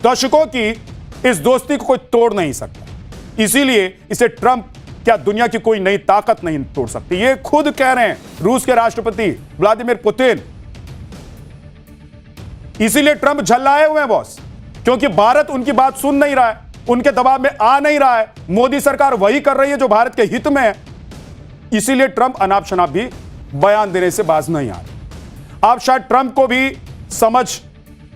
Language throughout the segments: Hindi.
दशकों की इस दोस्ती को कोई तोड़ नहीं सकता। इसीलिए इसे ट्रंप क्या दुनिया की कोई नई ताकत नहीं तोड़ सकती। ये खुद कह रहे हैं रूस के राष्ट्रपति व्लादिमीर पुतिन। इसीलिए ट्रंप झल्लाए हुए हैं बॉस, क्योंकि भारत उनकी बात सुन नहीं रहा है, उनके दबाव में आ नहीं रहा है। मोदी सरकार वही कर रही है जो भारत के हित में है। इसीलिए ट्रंप अनाप शनाप भी बयान देने से बाज नहीं आ रहे। आप शायद ट्रंप को भी समझ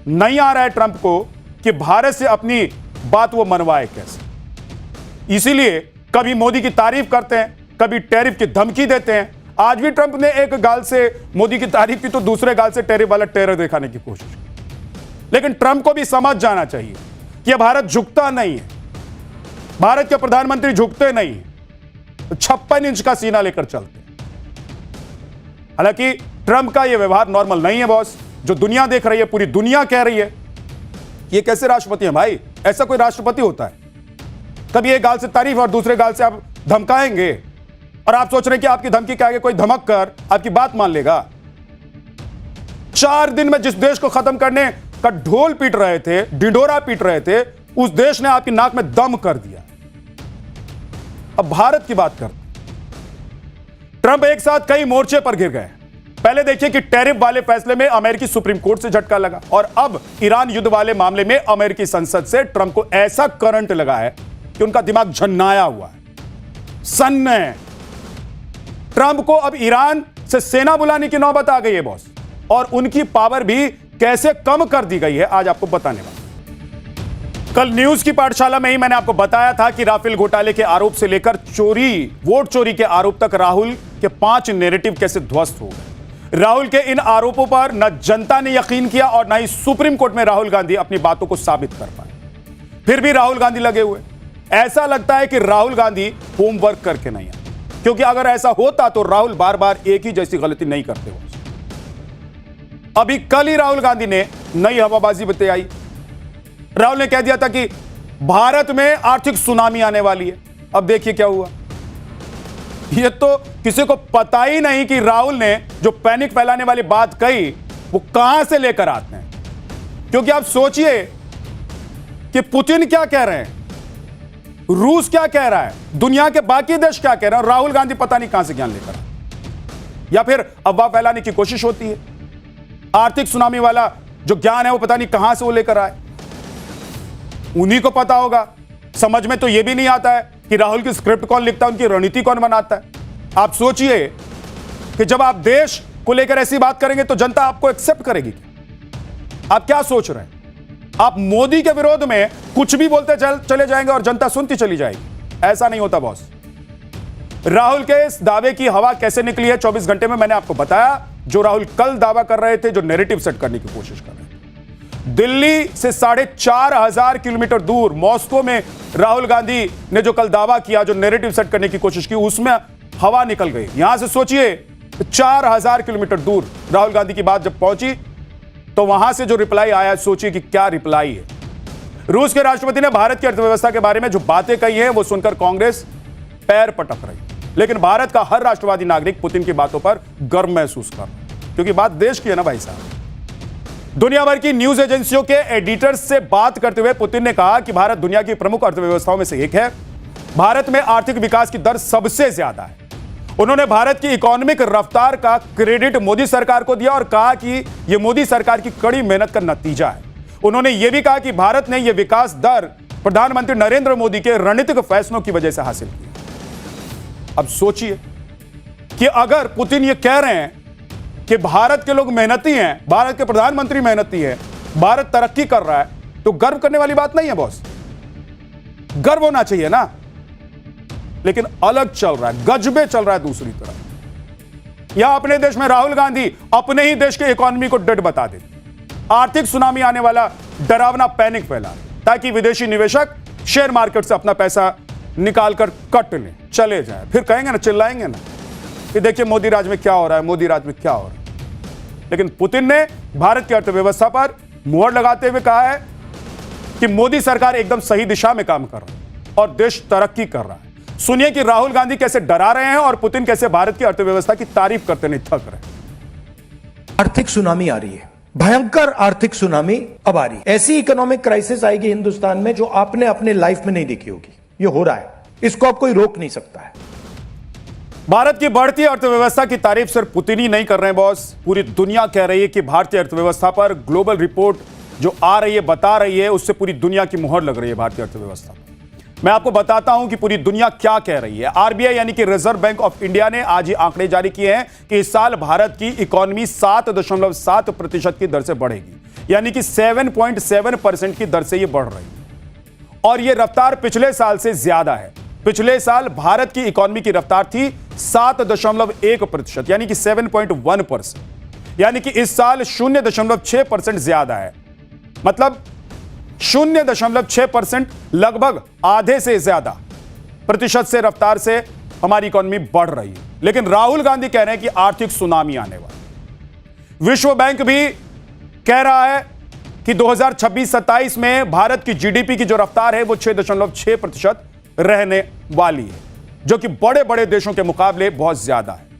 नहीं आ रहा है ट्रंप को कि भारत से अपनी बात वो मनवाए कैसे। इसीलिए कभी मोदी की तारीफ करते हैं, कभी टैरिफ की धमकी देते हैं। आज भी ट्रंप ने एक गाल से मोदी की तारीफ की तो दूसरे गाल से टैरिफ वाला टेरर दिखाने की कोशिश की। लेकिन ट्रंप को भी समझ जाना चाहिए कि भारत झुकता नहीं है, भारत के प्रधानमंत्री झुकते नहीं है, 56 इंच का सीना लेकर चलते हैं। हालांकि ट्रंप का यह व्यवहार नॉर्मल नहीं है बॉस, जो दुनिया देख रही है, पूरी दुनिया कह रही है ये कैसे राष्ट्रपति है भाई, ऐसा कोई राष्ट्रपति होता है? कभी एक गाल से तारीफ और दूसरे गाल से आप धमकाएंगे और आप सोच रहे हैं कि आपकी धमकी के आगे कोई धमक कर आपकी बात मान लेगा। 4 दिन में जिस देश को खत्म करने का ढोल पीट रहे थे, ढिंढोरा पीट रहे थे, उस देश ने आपकी नाक में दम कर दिया। अब भारत की बात करते। ट्रंप एक साथ कई मोर्चे पर गिर गए। पहले देखिए कि टैरिफ वाले फैसले में अमेरिकी सुप्रीम कोर्ट से झटका लगा, और अब ईरान युद्ध वाले मामले में अमेरिकी संसद से ट्रंप को ऐसा करंट लगा है कि उनका दिमाग झन्नाया हुआ है, सन्न है। ट्रंप को अब ईरान से सेना बुलाने की नौबत आ गई है बॉस, और उनकी पावर भी कैसे कम कर दी गई है आज आपको बताने वाला। कल न्यूज की पाठशाला में ही मैंने आपको बताया था कि राफेल घोटाले के आरोप से लेकर वोट चोरी के आरोप तक राहुल के 5 नैरेटिव कैसे ध्वस्त हो गए। राहुल के इन आरोपों पर न जनता ने यकीन किया और न ही सुप्रीम कोर्ट में राहुल गांधी अपनी बातों को साबित कर पाए। फिर भी राहुल गांधी लगे हुए। ऐसा लगता है कि राहुल गांधी होमवर्क करके नहीं आए, क्योंकि अगर ऐसा होता तो राहुल बार बार एक ही जैसी गलती नहीं करते हो। अभी कल ही राहुल गांधी ने नई हवाबाजी बताई। राहुल ने कह दिया था कि भारत में आर्थिक सुनामी आने वाली है। अब देखिए क्या हुआ। यह तो किसी को पता ही नहीं कि राहुल ने जो पैनिक फैलाने वाली बात कही वो कहां से लेकर आते हैं। क्योंकि आप सोचिए कि पुतिन क्या कह रहे हैं, रूस क्या कह रहा है, दुनिया के बाकी देश क्या कह रहे हैं, और राहुल गांधी पता नहीं कहां से ज्ञान लेकर आए। या फिर अफवाह फैलाने की कोशिश होती है। आर्थिक सुनामी वाला जो ज्ञान है वो पता नहीं कहां से वो लेकर आए, उन्हीं को पता होगा। समझ में तो यह भी नहीं आता है कि राहुल की स्क्रिप्ट कौन लिखता है, उनकी रणनीति कौन बनाता है। आप सोचिए कि जब आप देश को लेकर ऐसी बात करेंगे तो जनता आपको एक्सेप्ट करेगी क्या? आप क्या सोच रहे हैं? आप मोदी के विरोध में कुछ भी बोलते चले जाएंगे और जनता सुनती चली जाएगी। ऐसा नहीं होता बॉस। राहुल के इस दावे की हवा कैसे निकली है 24 घंटे में मैंने आपको बताया। जो राहुल कल दावा कर रहे थे, जो नैरेटिव सेट करने की कोशिश कर रहे थे, दिल्ली से 4,500 किलोमीटर दूर मॉस्को में राहुल गांधी ने जो कल दावा किया, जो नैरेटिव सेट करने की कोशिश की, उसमें हवा निकल गई। यहां से सोचिए 4,000 किलोमीटर दूर राहुल गांधी की बात जब पहुंची तो वहां से जो रिप्लाई आया, सोचिए कि क्या रिप्लाई है। रूस के राष्ट्रपति ने भारत की अर्थव्यवस्था के बारे में जो बातें कही हैं वो सुनकर कांग्रेस पैर पटक रही, लेकिन भारत का हर राष्ट्रवादी नागरिक पुतिन की बातों पर गर्व महसूस कर रहा है, क्योंकि बात देश की है ना भाई साहब। दुनिया भर की न्यूज एजेंसियों के एडिटर्स से बात करते हुए पुतिन ने कहा कि भारत दुनिया की प्रमुख अर्थव्यवस्थाओं में से एक है। भारत में आर्थिक विकास की दर सबसे ज्यादा है। उन्होंने भारत की इकोनॉमिक रफ्तार का क्रेडिट मोदी सरकार को दिया और कहा कि यह मोदी सरकार की कड़ी मेहनत का नतीजा है। उन्होंने यह भी कहा कि भारत ने यह विकास दर प्रधानमंत्री नरेंद्र मोदी के रणनीतिक फैसलों की वजह से हासिल की। अब सोचिए कि अगर पुतिन ये कह रहे हैं कि भारत के लोग मेहनती हैं, भारत के प्रधानमंत्री मेहनती हैं, भारत तरक्की कर रहा है, तो गर्व करने वाली बात नहीं है बॉस। गर्व होना चाहिए ना, लेकिन अलग चल रहा है, गजबे चल रहा है दूसरी तरफ। यहां अपने देश में राहुल गांधी अपने ही देश के इकोनॉमी को डेड बता देते, आर्थिक सुनामी आने वाला डरावना पैनिक फैला, ताकि विदेशी निवेशक शेयर मार्केट से अपना पैसा निकालकर कट लें, चले जाए। फिर कहेंगे ना, चिल्लाएंगे ना कि देखिए मोदी राज में क्या हो रहा है, मोदी राज में क्या हो रहा है। लेकिन पुतिन ने भारत की अर्थव्यवस्था पर मुहर लगाते हुए कहा है कि मोदी सरकार एकदम सही दिशा में काम कर रही है और देश तरक्की कर रहा है। सुनिए कि राहुल गांधी कैसे डरा रहे हैं और पुतिन कैसे भारत की अर्थव्यवस्था की तारीफ करते नहीं थक रहे। आर्थिक सुनामी आ रही है, भयंकर आर्थिक सुनामी अब आ रही है। ऐसी इकोनॉमिक क्राइसिस आएगी हिंदुस्तान में जो आपने अपने लाइफ में नहीं देखी होगी। ये हो रहा है, इसको अब कोई रोक नहीं सकता है। भारत की बढ़ती अर्थव्यवस्था की तारीफ सिर्फ पुतिन ही नहीं कर रहे हैं बॉस, पूरी दुनिया कह रही है कि भारतीय अर्थव्यवस्था पर ग्लोबल रिपोर्ट जो आ रही है, बता रही है, उससे पूरी दुनिया की मुहर लग रही है भारतीय अर्थव्यवस्था पर। मैं आपको बताता हूं कि पूरी दुनिया क्या कह रही है। आरबीआई यानी कि रिजर्व बैंक ऑफ इंडिया ने आज ही आंकड़े जारी किए हैं कि इस साल भारत की इकोनॉमी 7.7% की दर से बढ़ेगी, यानी कि 7.7% की दर से यह बढ़ रही है और यह रफ्तार पिछले साल से ज्यादा है। पिछले साल भारत की इकोनॉमी की रफ्तार थी 7.1%, यानी कि 7.1%, यानी कि इस साल 0.6% ज्यादा है। मतलब 0.6%, लगभग आधे से ज्यादा प्रतिशत से रफ्तार से हमारी इकोनॉमी बढ़ रही है। लेकिन राहुल गांधी कह रहे हैं कि आर्थिक सुनामी आने वाली। विश्व बैंक भी कह रहा है कि 2026-27 में भारत की जीडीपी की जो रफ्तार है वो 6.6% रहने वाली है, जो कि बड़े बड़े देशों के मुकाबले बहुत ज्यादा है।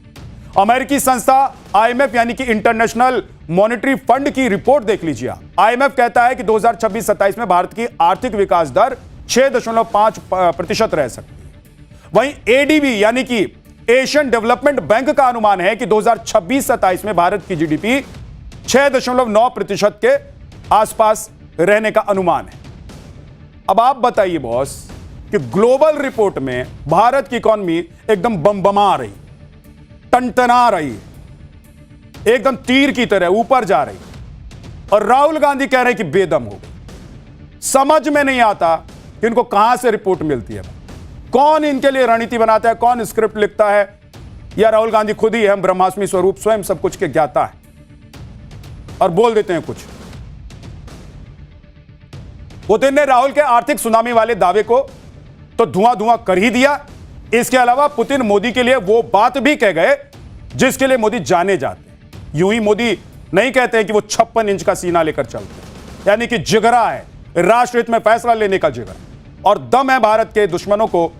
अमेरिकी संस्था आईएमएफ यानी कि इंटरनेशनल मॉनेटरी फंड की रिपोर्ट देख लीजिए। आईएमएफ कहता है कि 2026-27 में भारत की आर्थिक विकास दर 6.5% रह सकती है। वहीं एडीबी यानी कि एशियन डेवलपमेंट बैंक का अनुमान है कि 2026-27 में भारत की जीडीपी 6.9% के आसपास रहने का अनुमान है। अब आप बताइए बॉस कि ग्लोबल रिपोर्ट में भारत की इकोनॉमी एकदम बमबमा रही, टनटना रही, एकदम तीर की तरह ऊपर जा रही, और राहुल गांधी कह रहे हैं कि बेदम हो गई। समझ में नहीं आता कि इनको कहां से रिपोर्ट मिलती है, कौन इनके लिए रणनीति बनाता है, कौन स्क्रिप्ट लिखता है, या राहुल गांधी खुद ही हम ब्रह्मास्मि स्वरूप स्वयं सब कुछ के ज्ञाता है और बोल देते हैं कुछ। पुतिन ने राहुल के आर्थिक सुनामी वाले दावे को तो धुआं धुआं कर ही दिया। इसके अलावा पुतिन मोदी के लिए वो बात भी कह गए जिसके लिए मोदी जाने जाते हैं। यूं ही मोदी नहीं कहते हैं कि वो 56 इंच का सीना लेकर चलते हैं, यानी कि जिगरा है, राष्ट्रहित में फैसला लेने का जिगरा, और दम है भारत के दुश्मनों को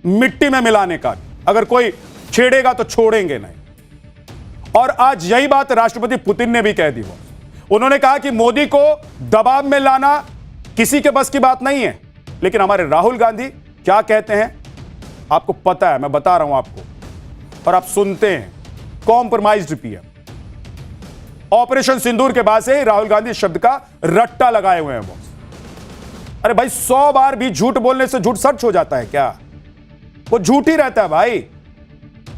मिट्टी में मिलाने का। अगर कोई छेड़ेगा तो छोड़ेंगे नहीं। और आज यही बात राष्ट्रपति पुतिन ने भी कह दी। उन्होंने कहा कि मोदी को दबाव में लाना किसी के बस की बात नहीं है। लेकिन हमारे राहुल गांधी क्या कहते हैं आपको पता है, मैं बता रहा हूं आपको, और आप सुनते हैं। Compromised PM. ऑपरेशन सिंदूर के बाद से ही राहुल गांधी शब्द का रट्टा लगाए हुए हैं बॉस। अरे भाई 100 बार भी झूठ बोलने से झूठ सच हो जाता है क्या? वो झूठ ही रहता है भाई।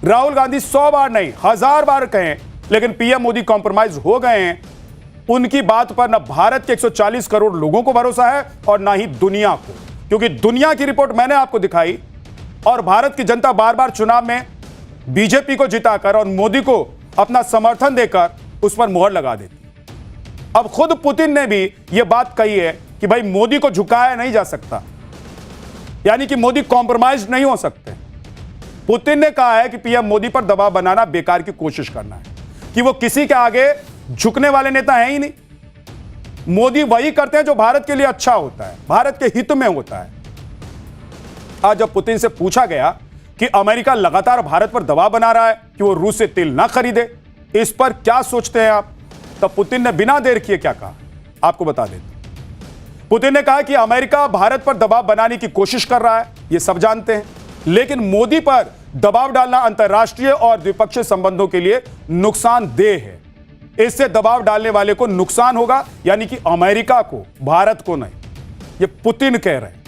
राहुल गांधी 100 बार नहीं 1000 बार कहें, लेकिन पीएम मोदी कॉम्प्रोमाइज हो गए हैं। उनकी बात पर ना भारत के 140 करोड़ लोगों को भरोसा है और ना ही दुनिया को, क्योंकि दुनिया की रिपोर्ट मैंने आपको दिखाई और भारत की जनता बार बार चुनाव में बीजेपी को जिताकर और मोदी को अपना समर्थन देकर उस पर मोहर लगा देती। अब खुद पुतिन ने भी यह बात कही है कि भाई मोदी को झुकाया नहीं जा सकता, यानी कि मोदी कॉम्प्रोमाइज नहीं हो सकते। पुतिन ने कहा है कि पीएम मोदी पर दबाव बनाना बेकार की कोशिश करना है, कि वो किसी के आगे झुकने वाले नेता हैं ही नहीं। मोदी वही करते हैं जो भारत के लिए अच्छा होता है, भारत के हित में होता है। आज जब पुतिन से पूछा गया कि अमेरिका लगातार भारत पर दबाव बना रहा है कि वो रूस से तेल ना खरीदे, इस पर क्या सोचते हैं आप, तब पुतिन ने बिना देर किए क्या कहा आपको बता देते। पुतिन ने कहा कि अमेरिका भारत पर दबाव बनाने की कोशिश कर रहा है, ये सब जानते हैं, लेकिन मोदी पर दबाव डालना अंतर्राष्ट्रीय और द्विपक्षीय संबंधों के लिए नुकसानदेह है। इससे दबाव डालने वाले को नुकसान होगा, यानी कि अमेरिका को, भारत को नहीं। ये पुतिन कह रहे हैं।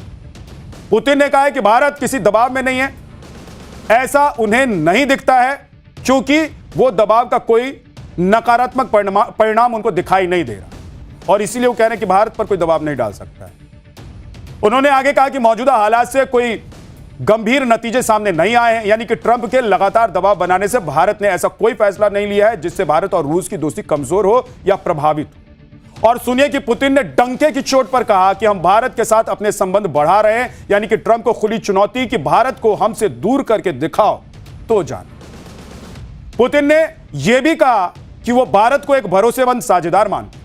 पुतिन ने कहा है कि भारत किसी दबाव में नहीं है, ऐसा उन्हें नहीं दिखता है, क्योंकि वो दबाव का कोई नकारात्मक परिणाम उनको दिखाई नहीं दे रहा, और इसीलिए वो कह रहे हैं कि भारत पर कोई दबाव नहीं डाल सकता है। उन्होंने आगे कहा कि मौजूदा हालात से कोई गंभीर नतीजे सामने नहीं आए हैं, यानी कि ट्रंप के लगातार दबाव बनाने से भारत ने ऐसा कोई फैसला नहीं लिया है जिससे भारत और रूस की दोस्ती कमजोर हो या प्रभावित हो। और सुनिए कि पुतिन ने डंके की चोट पर कहा कि हम भारत के साथ अपने संबंध बढ़ा रहे हैं, यानी कि ट्रंप को खुली चुनौती कि भारत को हमसे दूर करके दिखाओ तो जान। पुतिन ने यह भी कहा कि वो भारत को एक भरोसेमंद साझेदार मानते,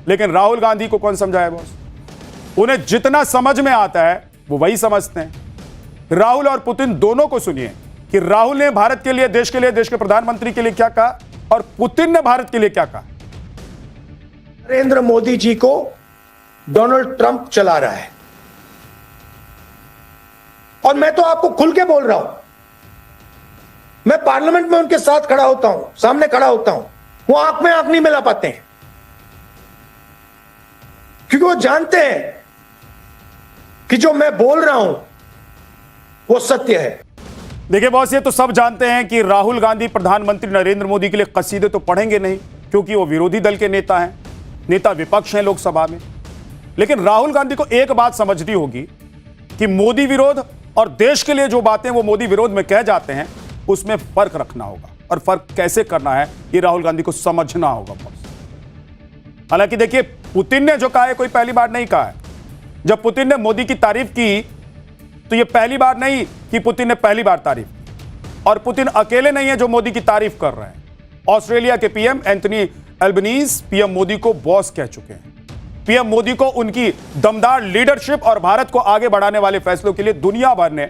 लेकिन राहुल गांधी को कौन समझाए बॉस? उन्हें जितना समझ में आता है वो वही समझते हैं। राहुल और पुतिन दोनों को सुनिए कि राहुल ने भारत के लिए, देश के प्रधानमंत्री के लिए क्या कहा और पुतिन ने भारत के लिए क्या कहा। नरेंद्र मोदी जी को डोनाल्ड ट्रंप चला रहा है। और मैं तो आपको खुल के बोल रहा हूं, मैं पार्लियामेंट में उनके साथ खड़ा होता हूं, सामने खड़ा होता हूं, वो आंख में आंख नहीं मिला पाते हैं, क्योंकि वो जानते हैं कि जो मैं बोल रहा हूं वो सत्य है। देखिए बॉस, ये तो सब जानते हैं कि राहुल गांधी प्रधानमंत्री नरेंद्र मोदी के लिए कसीदे तो पढ़ेंगे नहीं, क्योंकि वो विरोधी दल के नेता हैं, नेता विपक्ष हैं लोकसभा में। लेकिन राहुल गांधी को एक बात समझनी होगी कि मोदी विरोध और देश के लिए जो बातें वो मोदी विरोध में कह जाते हैं, उसमें फर्क रखना होगा, और फर्क कैसे करना है ये राहुल गांधी को समझना होगा बॉस। हालांकि देखिए, पुतिन ने जो कहा है कोई पहली बार नहीं कहा है। जब पुतिन ने मोदी की तारीफ की तो ये पहली बार नहीं कि पुतिन ने पहली बार तारीफ की, और पुतिन अकेले नहीं है जो मोदी की तारीफ कर रहे हैं। ऑस्ट्रेलिया के PM Anthony Albanese PM Modi को बॉस कह चुके हैं। पीएम मोदी को उनकी दमदार लीडरशिप और भारत को आगे बढ़ाने वाले फैसलों के लिए दुनिया भर ने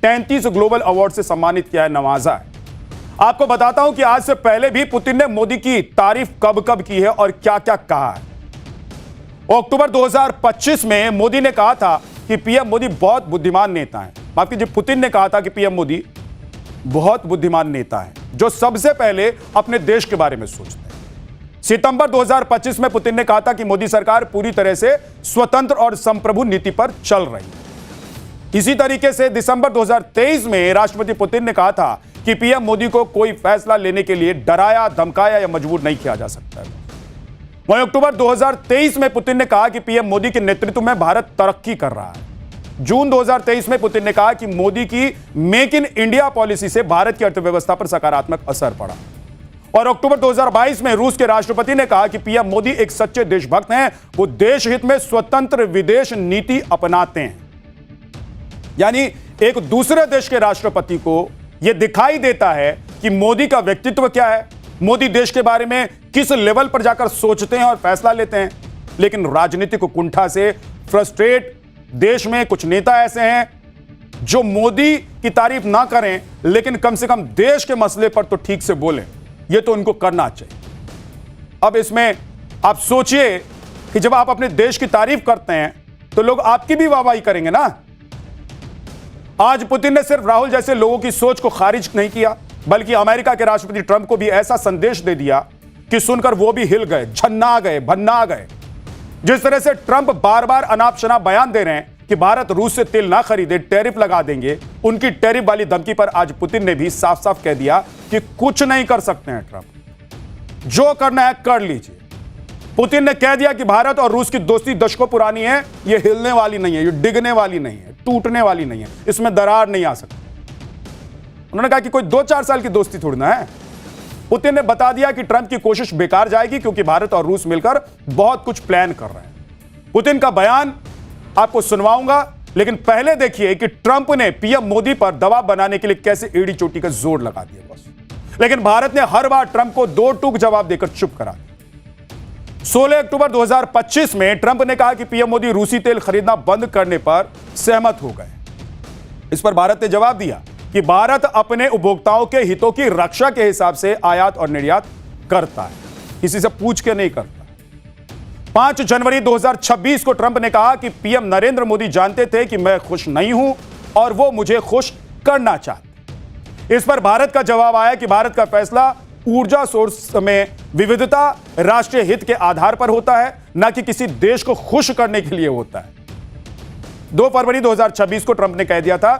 33 ग्लोबल अवार्ड से सम्मानित किया है, नवाजा है। आपको बताता हूं कि आज से पहले भी पुतिन ने मोदी की तारीफ कब कब की है और क्या क्या कहा है। अक्टूबर 2025 में मोदी ने कहा था कि पीएम मोदी बहुत बुद्धिमान नेता हैं। माफ कीजिए, पुतिन ने कहा था कि पीएम मोदी बहुत बुद्धिमान नेता हैं, जो सबसे पहले अपने देश के बारे में सोचते हैं। सितंबर 2025 में पुतिन ने कहा था कि मोदी सरकार पूरी तरह से स्वतंत्र और संप्रभु नीति पर चल रही है। इसी तरीके से दिसंबर 2023 में राष्ट्रपति पुतिन ने कहा था कि पीएम मोदी को कोई फैसला लेने के लिए डराया, धमकाया या मजबूर नहीं किया जा सकता है। वहीं अक्टूबर 2023 में पुतिन ने कहा कि पीएम मोदी के नेतृत्व में भारत तरक्की कर रहा है। जून 2023 में पुतिन ने कहा कि मोदी की मेक इन इंडिया पॉलिसी से भारत की अर्थव्यवस्था पर सकारात्मक असर पड़ा। और अक्टूबर 2022 में रूस के राष्ट्रपति ने कहा कि पीएम मोदी एक सच्चे देशभक्त हैं, वो देश हित में स्वतंत्र विदेश नीति अपनाते हैं। यानी एक दूसरे देश के राष्ट्रपति को यह दिखाई देता है कि मोदी का व्यक्तित्व क्या है, मोदी देश के बारे में किस लेवल पर जाकर सोचते हैं और फैसला लेते हैं। लेकिन राजनीतिक कुंठा से फ्रस्ट्रेट देश में कुछ नेता ऐसे हैं जो मोदी की तारीफ ना करें, लेकिन कम से कम देश के मसले पर तो ठीक से बोलें। यह तो उनको करना चाहिए। अब इसमें आप सोचिए कि जब आप अपने देश की तारीफ करते हैं तो लोग आपकी भी वाहवाही करेंगे ना। आज पुतिन ने सिर्फ राहुल जैसे लोगों की सोच को खारिज नहीं किया, बल्कि अमेरिका के राष्ट्रपति ट्रंप को भी ऐसा संदेश दे दिया कि सुनकर वो भी हिल गए, झन्ना गए, भन्ना गए। जिस तरह से ट्रंप बार बार अनाप शनाप बयान दे रहे हैं कि भारत रूस से तेल ना खरीदे, टैरिफ लगा देंगे, उनकी टैरिफ वाली धमकी पर आज पुतिन ने भी साफ साफ कह दिया कि कुछ नहीं कर सकते हैं ट्रंप, जो करना है कर लीजिए। पुतिन ने कह दिया कि भारत और रूस की दोस्ती दशकों पुरानी है, ये हिलने वाली नहीं है, ये डिगने वाली नहीं है, टूटने वाली नहीं है, इसमें दरार नहीं आ सकती। उन्होंने कहा कि कोई 2-4 साल की दोस्ती थोड़ी ना है। पुतिन ने बता दिया कि ट्रंप की कोशिश बेकार जाएगी, क्योंकि भारत और रूस मिलकर बहुत कुछ प्लान कर रहे हैं। पुतिन का बयान आपको सुनवाऊंगा, लेकिन पहले देखिए कि ट्रंप ने पीएम मोदी पर दबाव बनाने के लिए कैसे एड़ी चोटी का जोर लगा दिया बॉस। लेकिन भारत ने हर बार ट्रंप को दो टूक जवाब देकर चुप करा दिया। 16 अक्टूबर 2025 में ट्रंप ने कहा कि पीएम मोदी रूसी तेल खरीदना बंद करने पर सहमत हो गए। इस पर भारत ने जवाब दिया कि भारत अपने उपभोक्ताओं के हितों की रक्षा के हिसाब से आयात और निर्यात करता है, किसी से पूछ के नहीं करता। 5 जनवरी 2026 को ट्रंप ने कहा कि पीएम नरेंद्र मोदी जानते थे कि मैं खुश नहीं हूं और वो मुझे खुश करना चाहते। इस पर भारत का जवाब आया कि भारत का फैसला ऊर्जा सोर्स में विविधता राष्ट्रीय हित के आधार पर होता है, ना कि किसी देश को खुश करने के लिए होता है। 2 फरवरी 2026 को ट्रंप ने कह दिया था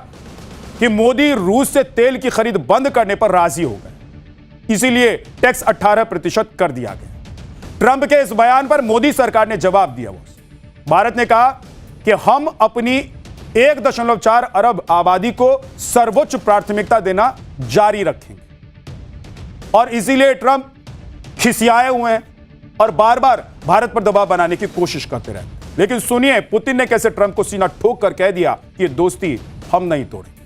कि मोदी रूस से तेल की खरीद बंद करने पर राजी हो गए, इसीलिए टैक्स 18% कर दिया गया। ट्रंप के इस बयान पर मोदी सरकार ने जवाब दिया। भारत ने कहा कि हम अपनी 1.4 अरब आबादी को सर्वोच्च प्राथमिकता देना जारी रखेंगे, और इसीलिए ट्रंप खिसियाए हुए हैं और बार बार भारत पर दबाव बनाने की कोशिश करते रहे। लेकिन सुनिए पुतिन ने कैसे ट्रंप को सीना ठोक कर कह दिया कि दोस्ती हम नहीं तोड़ेंगे।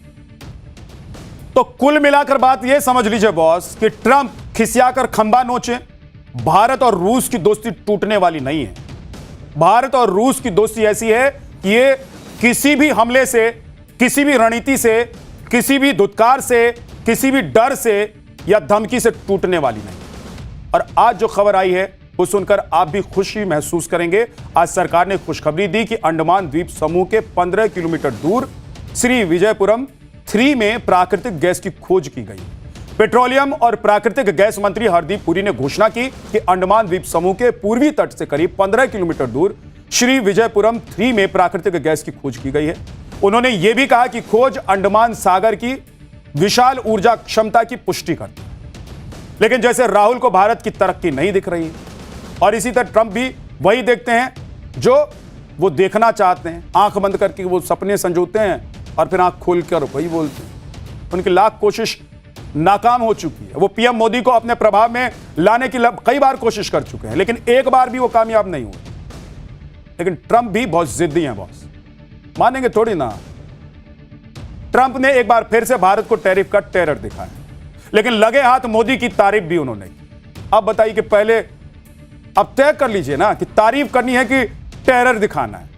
तो कुल मिलाकर बात यह समझ लीजिए बॉस कि ट्रंप खिसियाकर खंबा नोचे, भारत और रूस की दोस्ती टूटने वाली नहीं है। भारत और रूस की दोस्ती ऐसी है कि ये किसी भी हमले से, किसी भी रणनीति से, किसी भी धुतकार से, किसी भी डर से या धमकी से टूटने वाली नहीं। और आज जो खबर आई है वो सुनकर आप भी खुशी महसूस करेंगे। आज सरकार ने खुशखबरी दी कि अंडमान द्वीप समूह के 15 किलोमीटर दूर श्री विजयपुरम 3 में प्राकृतिक गैस की खोज की गई। पेट्रोलियम और प्राकृतिक गैस मंत्री हरदीप पुरी ने घोषणा की कि अंडमान द्वीप समूह के पूर्वी तट से करीब 15 किलोमीटर दूर श्री विजयपुरम 3 में प्राकृतिक गैस की खोज की गई है। उन्होंने यह भी कहा कि खोज अंडमान सागर की विशाल ऊर्जा क्षमता की पुष्टि करती है। लेकिन जैसे राहुल को भारत की तरक्की नहीं दिख रही और इसी तरह ट्रंप भी वही देखते हैं जो वो देखना चाहते हैं। आंख बंद करके वो सपने संजोते हैं और फिर आंख खोलकर वही बोलते हैं। उनकी लाख कोशिश नाकाम हो चुकी है। वो पीएम मोदी को अपने प्रभाव में लाने की कई बार कोशिश कर चुके हैं, लेकिन एक बार भी वो कामयाब नहीं हुए। लेकिन ट्रंप भी बहुत जिद्दी हैं बॉस, मानेंगे थोड़ी ना। ट्रंप ने एक बार फिर से भारत को टैरिफ का टेरर दिखाया, लेकिन लगे हाथ मोदी की तारीफ भी उन्होंने की। अब बताइए कि पहले अब तय कर लीजिए ना कि तारीफ करनी है कि टेरर दिखाना है।